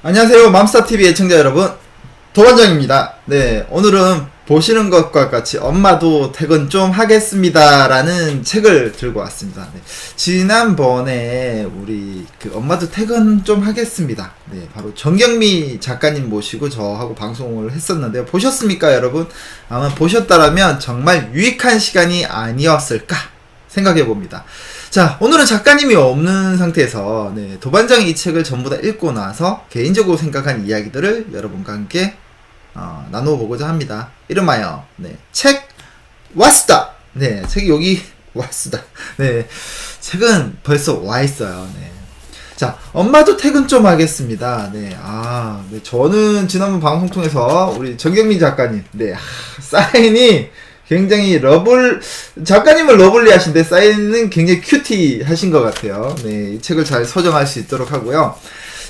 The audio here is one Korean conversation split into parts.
안녕하세요. 맘스타TV 애청자 여러분, 도반장입니다. 네, 오늘은 보시는 것과 같이 엄마도 퇴근 좀 하겠습니다 라는 책을 들고 왔습니다. 네, 지난번에 우리 엄마도 퇴근 좀 하겠습니다. 네, 바로 정경미 작가님 모시고 저하고 방송을 했었는데요. 보셨습니까 여러분? 아마 보셨다라면 정말 유익한 시간이 아니었을까 생각해 봅니다. 자, 오늘은 작가님이 없는 상태에서 도반장이 이 책을 전부 다 읽고 나서 개인적으로 생각한 이야기들을 여러분과 함께 나눠보고자 합니다. 이름하여 책 왔다. 네, 책이 여기 왔다. 네, 책은 벌써 와 있어요. 네. 자, 엄마도 퇴근 좀 하겠습니다. 네, 저는 지난번 방송 통해서 우리 정경민 작가님, 사인이 굉장히 작가님은 러블리 하신데 사인은 굉장히 큐티 하신 것 같아요. 네, 이 책을 잘 서정할 수 있도록 하고요.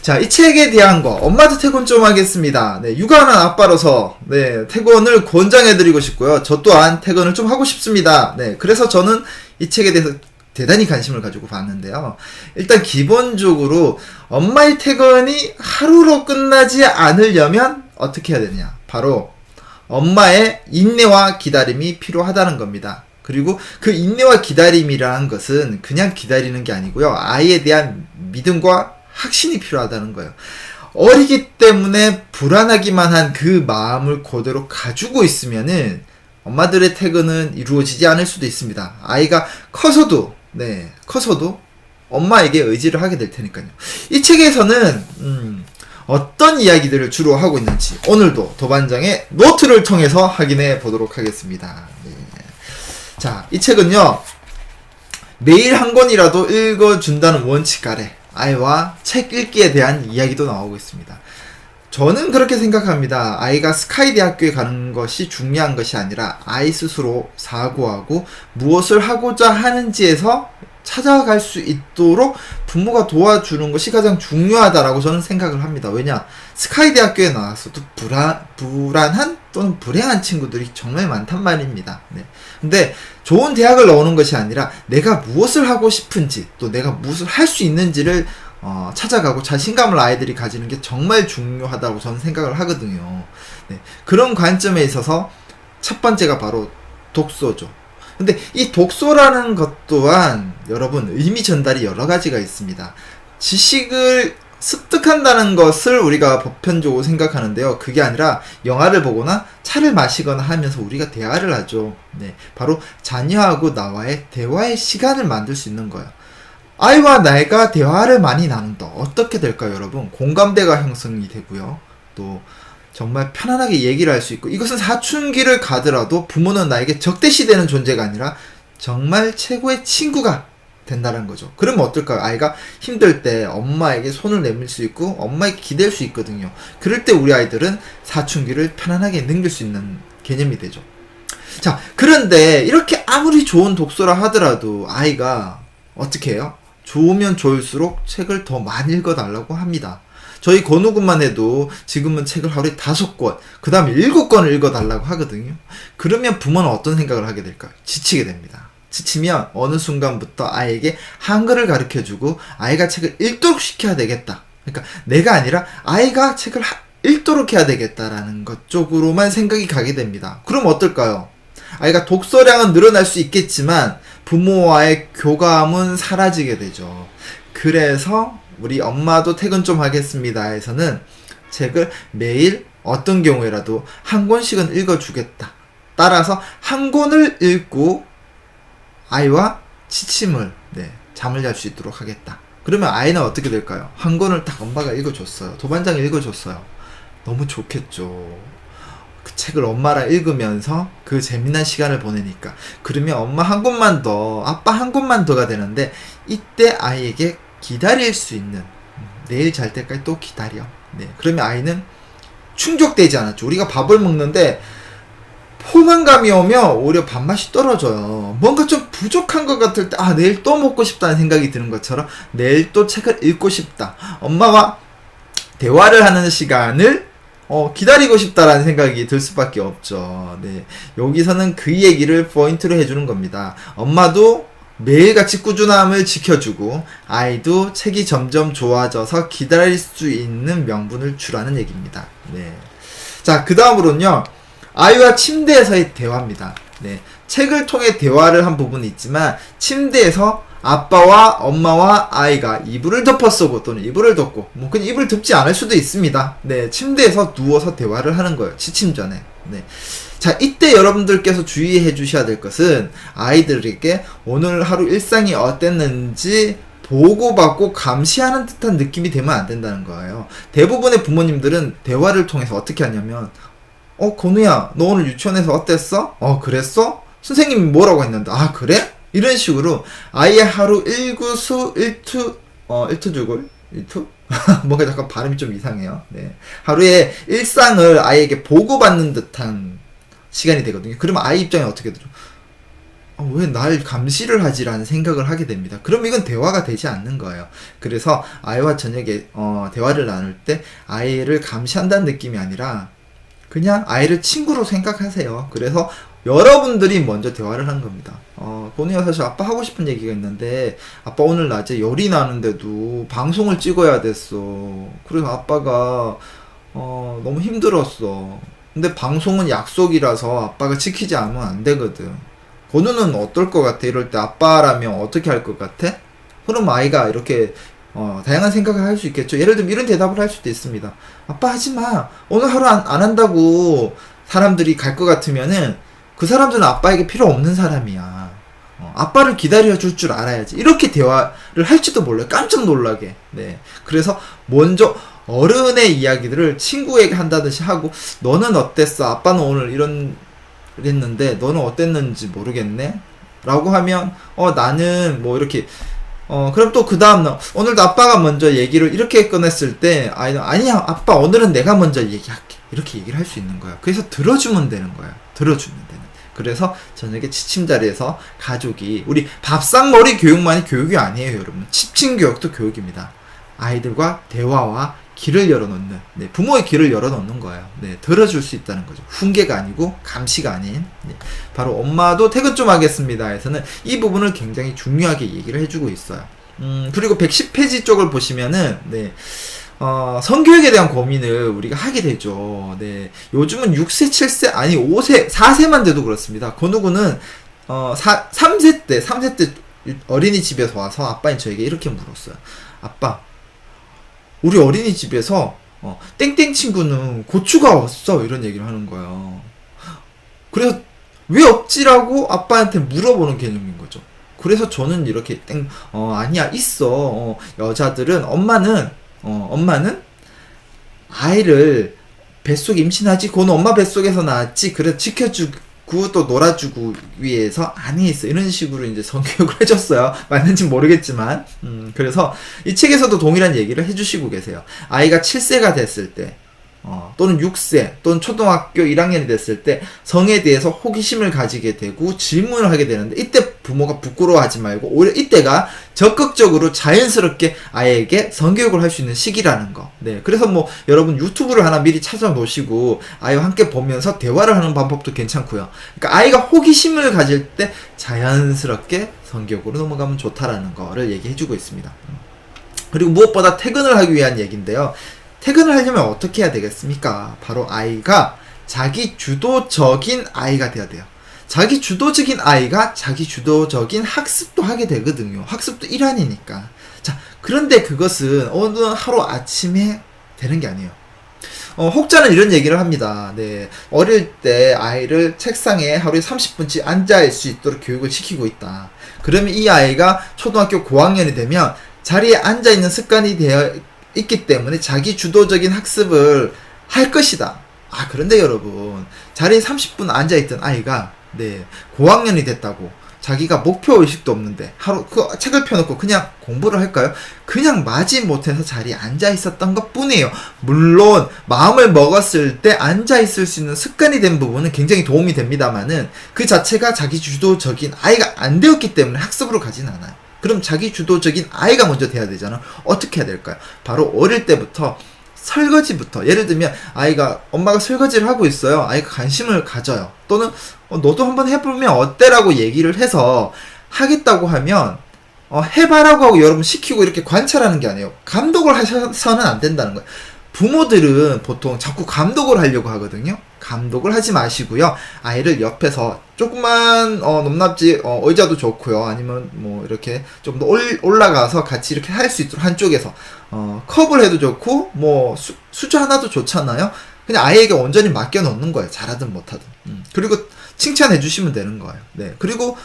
자, 이 책에 대한 거, 엄마도 퇴근 좀 하겠습니다. 네, 육아하는 아빠로서, 퇴근을 권장해드리고 싶고요. 저 또한 퇴근을 좀 하고 싶습니다. 네, 그래서 저는 이 책에 대해서 대단히 관심을 가지고 봤는데요. 일단 기본적으로 엄마의 퇴근이 하루로 끝나지 않으려면 어떻게 해야 되냐. 바로 엄마의 인내와 기다림이 필요하다는 겁니다. 그리고 그 인내와 기다림이라는 것은 그냥 기다리는 게 아니고요. 아이에 대한 믿음과 확신이 필요하다는 거예요. 어리기 때문에 불안하기만 한 그 마음을 그대로 가지고 있으면은 엄마들의 퇴근은 이루어지지 않을 수도 있습니다. 아이가 커서도 엄마에게 의지를 하게 될 테니까요. 이 책에서는 어떤 이야기들을 주로 하고 있는지 오늘도 도반장의 노트를 통해서 확인해 보도록 하겠습니다. 네. 자, 이 책은요, 매일 한 권이라도 읽어준다는 원칙 아래 아이와 책 읽기에 대한 이야기도 나오고 있습니다. 저는 그렇게 생각합니다. 아이가 스카이 대학교에 가는 것이 중요한 것이 아니라 아이 스스로 사고하고 무엇을 하고자 하는지에서 찾아갈 수 있도록 부모가 도와주는 것이 가장 중요하다라고 저는 생각을 합니다. 왜냐? 스카이 대학교에 나왔어도 불안한 또는 불행한 친구들이 정말 많단 말입니다. 네. 근데 좋은 대학을 나오는 것이 아니라 내가 무엇을 하고 싶은지 또 내가 무엇을 할 수 있는지를 찾아가고 자신감을 아이들이 가지는 게 정말 중요하다고 저는 생각을 하거든요. 네. 그런 관점에 있어서 첫 번째가 바로 독서죠. 근데 이 독서라는 것 또한 여러분 의미 전달이 여러 가지가 있습니다. 지식을 습득한다는 것을 우리가 보편적으로 생각하는데요. 그게 아니라 영화를 보거나 차를 마시거나 하면서 우리가 대화를 하죠. 네, 바로 자녀하고 나와의 대화의 시간을 만들 수 있는 거예요. 아이와 내가 대화를 많이 나눈다. 어떻게 될까요, 여러분? 공감대가 형성이 되고요. 또 정말 편안하게 얘기를 할 수 있고, 이것은 사춘기를 가더라도 부모는 나에게 적대시되는 존재가 아니라 정말 최고의 친구가 된다는 거죠. 그러면 어떨까요? 아이가 힘들 때 엄마에게 손을 내밀 수 있고 엄마에게 기댈 수 있거든요. 그럴 때 우리 아이들은 사춘기를 편안하게 넘길 수 있는 개념이 되죠. 자, 그런데 이렇게 아무리 좋은 독서라 하더라도 아이가 어떻게 해요? 좋으면 좋을수록 책을 더 많이 읽어달라고 합니다. 저희 권우군만 해도 지금은 책을 하루에 5권, 그 다음에 7권을 읽어달라고 하거든요. 그러면 부모는 어떤 생각을 하게 될까요? 지치게 됩니다. 지치면 어느 순간부터 아이에게 한글을 가르쳐주고 아이가 책을 읽도록 시켜야 되겠다. 그러니까 내가 아니라 아이가 책을 읽도록 해야 되겠다라는 것 쪽으로만 생각이 가게 됩니다. 그럼 어떨까요? 아이가 독서량은 늘어날 수 있겠지만 부모와의 교감은 사라지게 되죠. 그래서 우리 엄마도 퇴근 좀 하겠습니다 에서는 책을 매일 어떤 경우에라도 한 권씩은 읽어주겠다. 따라서 한 권을 읽고 아이와 취침을 잠을 잘 수 있도록 하겠다. 그러면 아이는 어떻게 될까요? 한 권을 딱 엄마가 읽어줬어요. 도반장이 읽어줬어요. 너무 좋겠죠. 그 책을 엄마랑 읽으면서 그 재미난 시간을 보내니까. 그러면 엄마 한 권만 더, 아빠 한 권만 더가 되는데 이때 아이에게 기다릴 수 있는, 내일 잘 때까지 또 기다려. 그러면 아이는 충족되지 않았죠. 우리가 밥을 먹는데 포만감이 오면 오히려 밥맛이 떨어져요. 뭔가 좀 부족한 것 같을 때 내일 또 먹고 싶다는 생각이 드는 것처럼 내일 또 책을 읽고 싶다. 엄마와 대화를 하는 시간을 기다리고 싶다라는 생각이 들 수밖에 없죠. 여기서는 그 얘기를 포인트로 해주는 겁니다. 엄마도 매일같이 꾸준함을 지켜주고 아이도 책이 점점 좋아져서 기다릴 수 있는 명분을 주라는 얘기입니다. 네. 자, 그 다음으로는요. 아이와 침대에서의 대화입니다. 네. 책을 통해 대화를 한 부분이 있지만 침대에서 아빠와 엄마와 아이가 이불을 덮어 쓰고 또는 이불을 덮고 뭐 그냥 이불을 덮지 않을 수도 있습니다. 네. 침대에서 누워서 대화를 하는 거예요. 취침 전에. 네. 자, 이때 여러분들께서 주의해 주셔야 될 것은 아이들에게 오늘 하루 일상이 어땠는지 보고받고 감시하는 듯한 느낌이 되면 안 된다는 거예요. 대부분의 부모님들은 대화를 통해서 어떻게 하냐면 건우야, 너 오늘 유치원에서 어땠어? 그랬어? 선생님이 뭐라고 했는데, 아, 그래? 이런 식으로 아이의 하루 일구수 일투, 일투주골? 일투? 뭔가 잠깐 발음이 좀 이상해요. 네. 하루의 일상을 아이에게 보고받는 듯한 시간이 되거든요. 그러면 아이 입장에 어떻게 들어? 왜 날 감시를 하지라는 생각을 하게 됩니다. 그럼 이건 대화가 되지 않는 거예요. 그래서 아이와 저녁에 대화를 나눌 때 아이를 감시한다는 느낌이 아니라 그냥 아이를 친구로 생각하세요. 그래서 여러분들이 먼저 대화를 한 겁니다. 본인이 사실 아빠 하고 싶은 얘기가 있는데 아빠 오늘 낮에 열이 나는데도 방송을 찍어야 됐어. 그래서 아빠가 너무 힘들었어. 근데 방송은 약속이라서 아빠가 지키지 않으면 안 되거든. 건우는 어떨 것 같아? 이럴 때 아빠라면 어떻게 할 것 같아? 그럼 아이가 이렇게 다양한 생각을 할 수 있겠죠. 예를 들면 이런 대답을 할 수도 있습니다. 아빠 하지마. 오늘 하루 안 한다고 사람들이 갈 것 같으면은 그 사람들은 아빠에게 필요 없는 사람이야. 아빠를 기다려줄 줄 알아야지. 이렇게 대화를 할지도 몰라요. 깜짝 놀라게. 네. 그래서 먼저 어른의 이야기들을 친구에게 한다듯이 하고 너는 어땠어? 아빠는 오늘 이랬는데 너는 어땠는지 모르겠네? 라고 하면 나는 뭐 이렇게 그럼 또 그 다음날 오늘도 아빠가 먼저 얘기를 이렇게 꺼냈을 때 아이는 아니야 아빠 오늘은 내가 먼저 얘기할게 이렇게 얘기를 할 수 있는 거야. 그래서 들어주면 되는 거야. 들어주면 되는. 그래서 저녁에 취침 자리에서 가족이 우리 밥상머리 교육만이 교육이 아니에요, 여러분. 취침 교육도 교육입니다. 아이들과 대화와 길을 열어놓는, 네, 부모의 길을 열어놓는 거예요. 네, 들어줄 수 있다는 거죠. 훈계가 아니고 감시가 아닌. 네, 바로 엄마도 퇴근 좀 하겠습니다. 에서는 이 부분을 굉장히 중요하게 얘기를 해주고 있어요. 그리고 110페이지 쪽을 보시면은, 네, 성교육에 대한 고민을 우리가 하게 되죠. 네, 요즘은 6세, 7세, 아니 5세, 4세만 돼도 그렇습니다. 그 누구는 3세 때 어린이집에서 와서 아빠는 저에게 이렇게 물었어요. 아빠, 우리 어린이집에서 땡땡 친구는 고추가 없어 이런 얘기를 하는 거예요. 그래서 왜 없지라고 아빠한테 물어보는 개념인 거죠. 그래서 저는 이렇게 아니야 있어. 여자들은 엄마는 아이를 뱃속에 임신하지 그건 엄마 뱃속에서 낳았지 그래 지켜주고 또 놀아주고 위해서 안에 있어 이런 식으로 이제 성교육을 해줬어요. 맞는지 모르겠지만 그래서 이 책에서도 동일한 얘기를 해주시고 계세요. 아이가 7세가 됐을 때 또는 6세 또는 초등학교 1학년이 됐을 때 성에 대해서 호기심을 가지게 되고 질문을 하게 되는데 이때 부모가 부끄러워하지 말고 오히려 이때가 적극적으로 자연스럽게 아이에게 성교육을 할 수 있는 시기라는 거. 네, 그래서 뭐 여러분 유튜브를 하나 미리 찾아 놓으시고 아이와 함께 보면서 대화를 하는 방법도 괜찮고요. 그러니까 아이가 호기심을 가질 때 자연스럽게 성교육으로 넘어가면 좋다라는 거를 얘기해주고 있습니다. 그리고 무엇보다 퇴근을 하기 위한 얘기인데요. 퇴근을 하려면 어떻게 해야 되겠습니까? 바로 아이가 자기 주도적인 아이가 돼야 돼요. 자기 주도적인 아이가 자기 주도적인 학습도 하게 되거든요. 학습도 일환이니까. 자, 그런데 그것은 어느 하루 아침에 되는 게 아니에요. 혹자는 이런 얘기를 합니다. 네, 어릴 때 아이를 책상에 하루에 30분씩 앉아 있을 수 있도록 교육을 시키고 있다. 그러면 이 아이가 초등학교 고학년이 되면 자리에 앉아 있는 습관이 되어 있기 때문에 자기 주도적인 학습을 할 것이다. 그런데 여러분, 자리에 30분 앉아있던 아이가, 네, 고학년이 됐다고, 자기가 목표의식도 없는데, 하루, 그 책을 펴놓고 그냥 공부를 할까요? 그냥 마지못해서 자리에 앉아있었던 것 뿐이에요. 물론, 마음을 먹었을 때 앉아있을 수 있는 습관이 된 부분은 굉장히 도움이 됩니다만은, 그 자체가 자기 주도적인 아이가 안 되었기 때문에 학습으로 가진 않아요. 그럼 자기 주도적인 아이가 먼저 돼야 되잖아. 어떻게 해야 될까요? 바로 어릴 때부터 설거지부터. 예를 들면 아이가 엄마가 설거지를 하고 있어요. 아이가 관심을 가져요. 또는 너도 한번 해보면 어때라고 얘기를 해서 하겠다고 하면 해봐라고 하고 여러분 시키고 이렇게 관찰하는 게 아니에요. 감독을 하셔서는 안 된다는 거예요. 부모들은 보통 자꾸 감독을 하려고 하거든요. 감독을 하지 마시고요. 아이를 옆에서 조금만 높낮이 의자도 좋고요. 아니면 뭐 이렇게 좀 더 올라가서 같이 이렇게 할 수 있도록 한쪽에서 컵을 해도 좋고 뭐 수저 하나도 좋잖아요. 그냥 아이에게 온전히 맡겨 놓는 거예요. 잘하든 못하든. 그리고 칭찬해 주시면 되는 거예요. 네. 그리고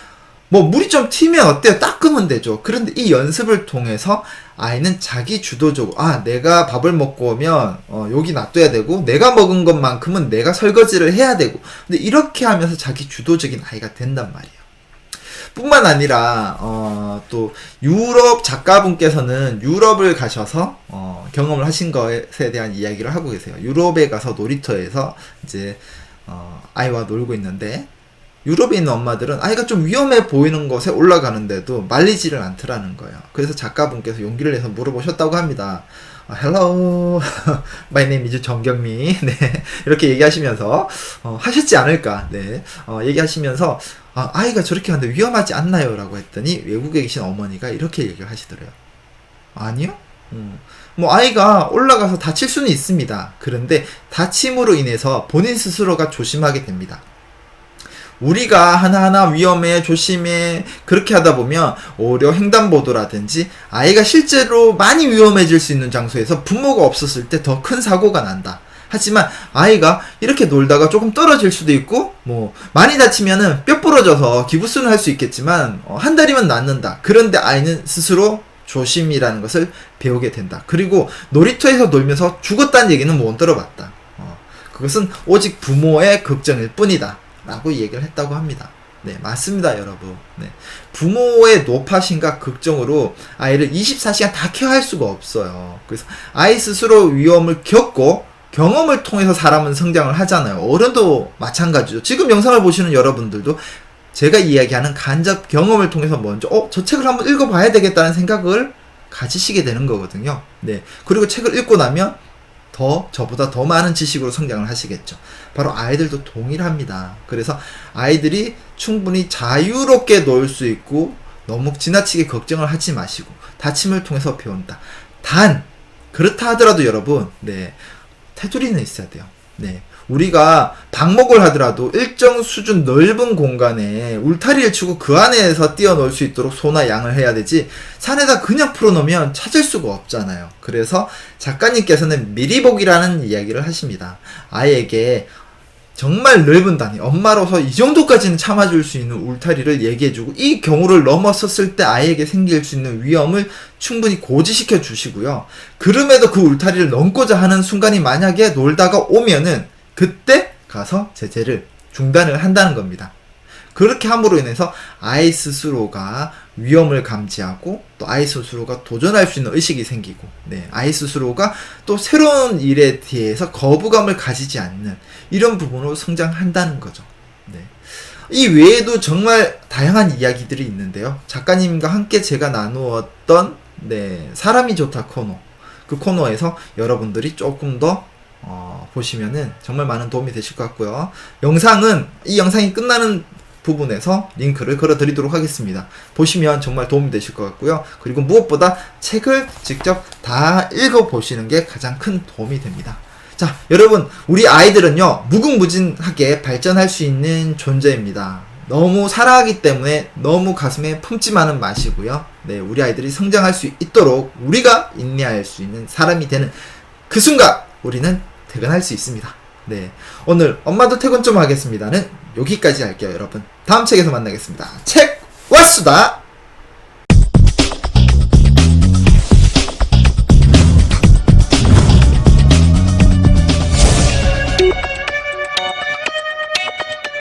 뭐 물이 좀 튀면 어때요? 닦으면 되죠. 그런데 이 연습을 통해서 아이는 자기 주도적으로 내가 밥을 먹고 오면 여기 놔둬야 되고 내가 먹은 것만큼은 내가 설거지를 해야 되고 근데 이렇게 하면서 자기 주도적인 아이가 된단 말이에요. 뿐만 아니라 또 유럽 작가분께서는 유럽을 가셔서 경험을 하신 것에 대한 이야기를 하고 계세요. 유럽에 가서 놀이터에서 이제 아이와 놀고 있는데 유럽에 있는 엄마들은 아이가 좀 위험해 보이는 곳에 올라가는데도 말리지를 않더라는 거예요. 그래서 작가분께서 용기를 내서 물어보셨다고 합니다. Hello, my name is 정경미. 네, 이렇게 얘기하시면서 하셨지 않을까. 네, 얘기하시면서 아이가 저렇게 하는데 위험하지 않나요? 라고 했더니 외국에 계신 어머니가 이렇게 얘기를 하시더래요. 아니요. 뭐 아이가 올라가서 다칠 수는 있습니다. 그런데 다침으로 인해서 본인 스스로가 조심하게 됩니다. 우리가 하나하나 위험해 조심해 그렇게 하다 보면 오히려 횡단보도라든지 아이가 실제로 많이 위험해질 수 있는 장소에서 부모가 없었을 때 더 큰 사고가 난다. 하지만 아이가 이렇게 놀다가 조금 떨어질 수도 있고 뭐 많이 다치면은 뼈 부러져서 기부스는 할 수 있겠지만 한 달이면 낫는다. 그런데 아이는 스스로 조심이라는 것을 배우게 된다. 그리고 놀이터에서 놀면서 죽었다는 얘기는 못 들어봤다. 그것은 오직 부모의 걱정일 뿐이다. 라고 얘기를 했다고 합니다. 네, 맞습니다, 여러분. 네. 부모의 노파심과 걱정으로 아이를 24시간 다 케어할 수가 없어요. 그래서 아이 스스로 위험을 겪고 경험을 통해서 사람은 성장을 하잖아요. 어른도 마찬가지죠. 지금 영상을 보시는 여러분들도 제가 이야기하는 간접 경험을 통해서 먼저 저 책을 한번 읽어봐야 되겠다는 생각을 가지시게 되는 거거든요. 네. 그리고 책을 읽고 나면 저보다 더 많은 지식으로 성장을 하시겠죠. 바로 아이들도 동일합니다. 그래서 아이들이 충분히 자유롭게 놀 수 있고 너무 지나치게 걱정을 하지 마시고 다짐을 통해서 배운다. 단 그렇다 하더라도 여러분, 네, 테두리는 있어야 돼요. 네. 우리가 방목을 하더라도 일정 수준 넓은 공간에 울타리를 치고 그 안에서 뛰어놀 수 있도록 소나 양을 해야 되지 산에다 그냥 풀어놓으면 찾을 수가 없잖아요. 그래서 작가님께서는 미리보기라는 이야기를 하십니다. 아이에게 정말 넓은 단위, 엄마로서 이 정도까지는 참아줄 수 있는 울타리를 얘기해주고 이 경우를 넘어섰을 때 아이에게 생길 수 있는 위험을 충분히 고지시켜 주시고요. 그럼에도 그 울타리를 넘고자 하는 순간이 만약에 놀다가 오면은 그때 가서 제재를 중단을 한다는 겁니다. 그렇게 함으로 인해서 아이 스스로가 위험을 감지하고 또 아이 스스로가 도전할 수 있는 의식이 생기고, 네, 아이 스스로가 또 새로운 일에 대해서 거부감을 가지지 않는 이런 부분으로 성장한다는 거죠. 네. 이 외에도 정말 다양한 이야기들이 있는데요. 작가님과 함께 제가 나누었던 사람이 좋다 코너, 그 코너에서 여러분들이 조금 더 보시면은 정말 많은 도움이 되실 것 같고요. 이 영상이 끝나는 부분에서 링크를 걸어 드리도록 하겠습니다. 보시면 정말 도움이 되실 것 같고요. 그리고 무엇보다 책을 직접 다 읽어보시는 게 가장 큰 도움이 됩니다. 자, 여러분, 우리 아이들은요, 무궁무진하게 발전할 수 있는 존재입니다. 너무 사랑하기 때문에 너무 가슴에 품지만은 마시고요. 네, 우리 아이들이 성장할 수 있도록 우리가 인내할 수 있는 사람이 되는 그 순간 우리는 퇴근할 수 있습니다. 네, 오늘 엄마도 퇴근 좀 하겠습니다는 여기까지 할게요, 여러분. 다음 책에서 만나겠습니다. 책 왔수다.